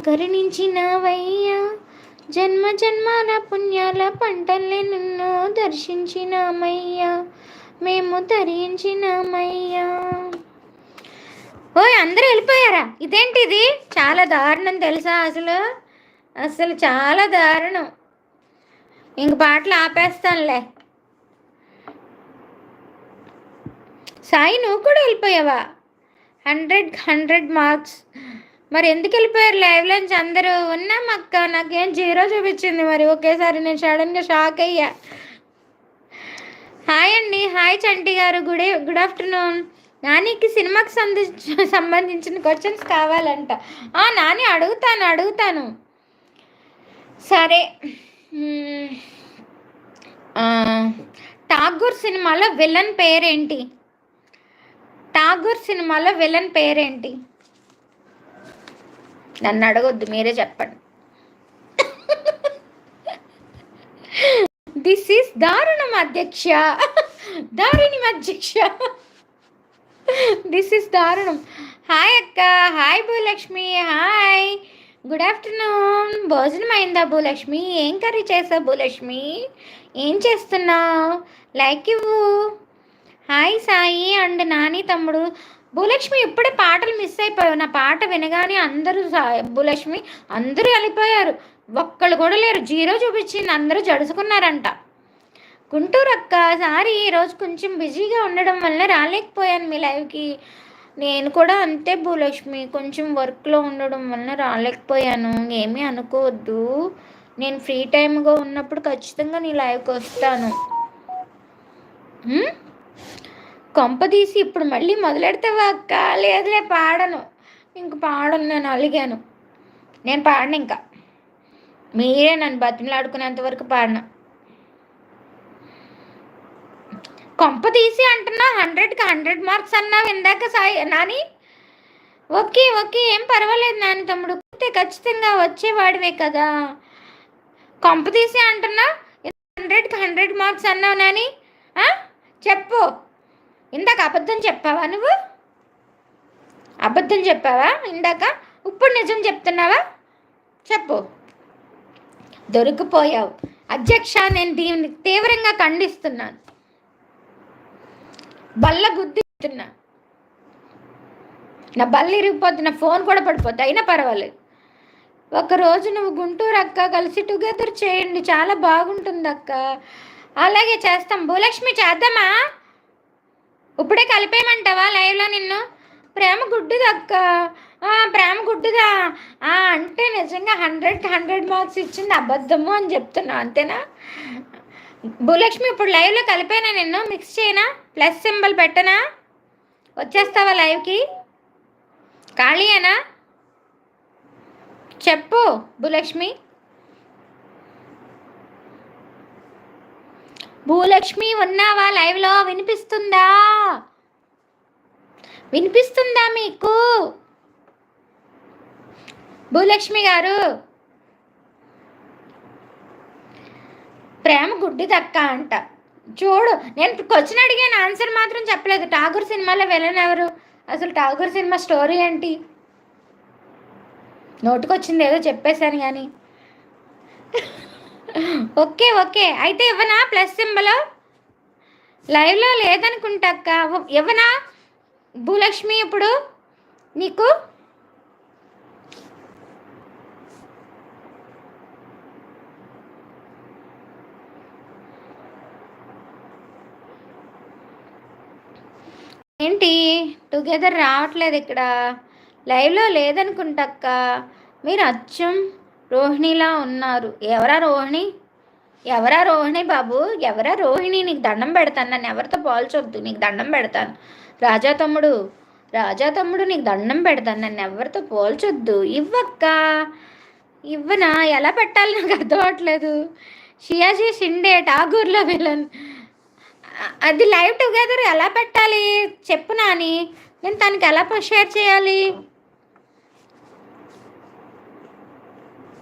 కరుణించినవయ్యా, జన్మ జన్మాల పుణ్యాల పంటల్ని నిన్ను దర్శించినామయ్యా, మేము తరించినామయ్యా. ఓయ్ అందరూ వెళ్ళిపోయారా? ఇదేంటిది? చాలా దారుణం తెలుసా? అసలు అసలు చాలా దారుణం. ఇంక పాటలు ఆపేస్తానులే. సాయి నువ్వు కూడా వెళ్ళిపోయావా? 100 మార్క్స్. మరి ఎందుకు వెళ్ళిపోయారు లైవ్లో నుంచి అందరూ? ఉన్నాం అక్క, నాకేం 0 చూపించింది. మరి ఒకేసారి నేను సడన్గా షాక్ అయ్యా. హాయ్ అండి, హాయ్ చంటి గారు, గుడ్ ఆఫ్టర్నూన్. నానికి సినిమాకి సంబంధించిన క్వశ్చన్స్ కావాలంట. నాని అడుగుతాను. సరే, ఠాగూర్ సినిమాలో విలన్ పేరేంటి? నన్ను అడగొద్దు, మీరే చెప్పండి. దిస్ ఈస్ దారుణం అధ్యక్ష, దిస్ ఈస్ దారుణం. హాయ్ అక్క, hi Bhulakshmi, hi, good afternoon. భోజనం అయిందా భూలక్ష్మి? ఏం కర్రీ చేసావు భూలక్ష్మి? ఏం చేస్తున్నావు? లైక్ ఇవ్వు. హాయ్ సాయి అండ్ నాని తమ్ముడు. భూలక్ష్మి ఇప్పుడే పాటలు మిస్ అయిపోయావు. నా పాట వినగానే అందరూ భూలక్ష్మి అందరూ వెళ్ళిపోయారు. ఒక్కళ్ళు కూడా లేరు. 0 చూపించింది. అందరూ జడుచుకున్నారంట. గుంటూరు అక్క, సారీ ఈరోజు కొంచెం బిజీగా ఉండడం వల్ల రాలేకపోయాను మీ లైవ్కి. నేను కూడా అంతే భూలక్ష్మి, కొంచెం వర్క్లో ఉండడం వల్ల రాలేకపోయాను. ఏమీ అనుకోవద్దు. నేను ఫ్రీ టైమ్గా ఉన్నప్పుడు ఖచ్చితంగా నీ లైవ్కి వస్తాను. కొంపదీసి ఇప్పుడు మళ్ళీ మొదలెడతావా అక్క? లేదులే, పాడను. నేను అలిగాను. నేను పాడను. ఇంకా మీరే నన్ను బతిమలాడుకునేంత వరకు పాడను. కొంపదీసి అంటున్నా 100కి 100 మార్క్స్ అన్నావు ఇందాక సాయి నాని. ఓకే ఏం పర్వాలేదు నాని తమ్ముడు, ఖచ్చితంగా వచ్చేవాడివే కదా. కొంపదీసి అంటున్నా 100కి 100 మార్క్స్ అన్నావు నాని. చెప్పు, ఇందాక అబద్ధం చెప్పావా? నువ్వు అబద్ధం చెప్పావా ఇందాక? ఇప్పుడు నిజం చెప్తున్నావా? చెప్పు. దొరికిపోయావు అధ్యక్ష. నేను దీన్ని తీవ్రంగా ఖండిస్తున్నాను. బల్ల గుద్దుతున్నా, నా బల్ల ఇరిగిపోద్ది, నా ఫోన్ కూడా పడిపోద్ది. అయినా పర్వాలేదు. ఒకరోజు నువ్వు గుంటూరు అక్క కలిసి టుగెదర్ చేయండి, చాలా బాగుంటుంది అక్క. అలాగే చేస్తాం భూలక్ష్మి, చేద్దామా? ఇప్పుడే కలిపేయమంటావా లైవ్లో నిన్ను? ప్రేమ గుడ్డుదా అక్క? ప్రేమ గుడ్డుదా అంటే నిజంగా 100కి 100 మార్క్స్ ఇచ్చింది అబద్ధము అని చెప్తున్నా, అంతేనా భూలక్ష్మి? ఇప్పుడు లైవ్లో కలిపేనా నిన్ను? మిక్స్ చేయనా? ప్లస్ సింబల్ పెట్టనా? వచ్చేస్తావా లైవ్కి? ఖాళీయేనా? చెప్పు భూలక్ష్మి. భూలక్ష్మి ఉన్నావా లైవ్లో? వినిపిస్తుందా మీకు భూలక్ష్మి గారు? ప్రేమ గుడ్డి దక్క అంట. చూడు, నేను క్వశ్చన్ అడిగాను, ఆన్సర్ మాత్రం చెప్పలేదు. ఠాగూర్ సినిమాలో విలన్ ఎవరు? అసలు ఠాగూర్ సినిమా స్టోరీ ఏంటి? నోటుకొచ్చింది ఏదో చెప్పేశాను కానీ. ఓకే అయితే ఇవ్వనా ప్లస్ సింబల్? లైవ్లో లేదనుకుంటా అక్క. ఇవ్వనా భూలక్ష్మి ఇప్పుడు నీకు? ఏంటి టుగెదర్ రావట్లేదు ఇక్కడ? లైవ్లో లేదనుకుంటక్క. మీరు అచ్చం రోహిణిలా ఉన్నారు. ఎవరా రోహిణి బాబు? ఎవరా రోహిణి? నీకు దండం పెడతాను. నన్ను ఎవరితో పోల్చొద్దు, నీకు దండం పెడతాను. రాజా తమ్ముడు నీకు దండం పెడతాను. నన్ను ఎవరితో పోల్చొద్దు. ఇవ్వక్క. ఇవ్వనా? ఎలా పెట్టాలి నాకు అర్థం అవ్వట్లేదు. షియాజీ షిండే ఠాగూర్లో విలన్. అది లైవ్ టుగెదర్ ఎలా పెట్టాలి చెప్పు నాని. నేను తనకి ఎలా షేర్ చేయాలి?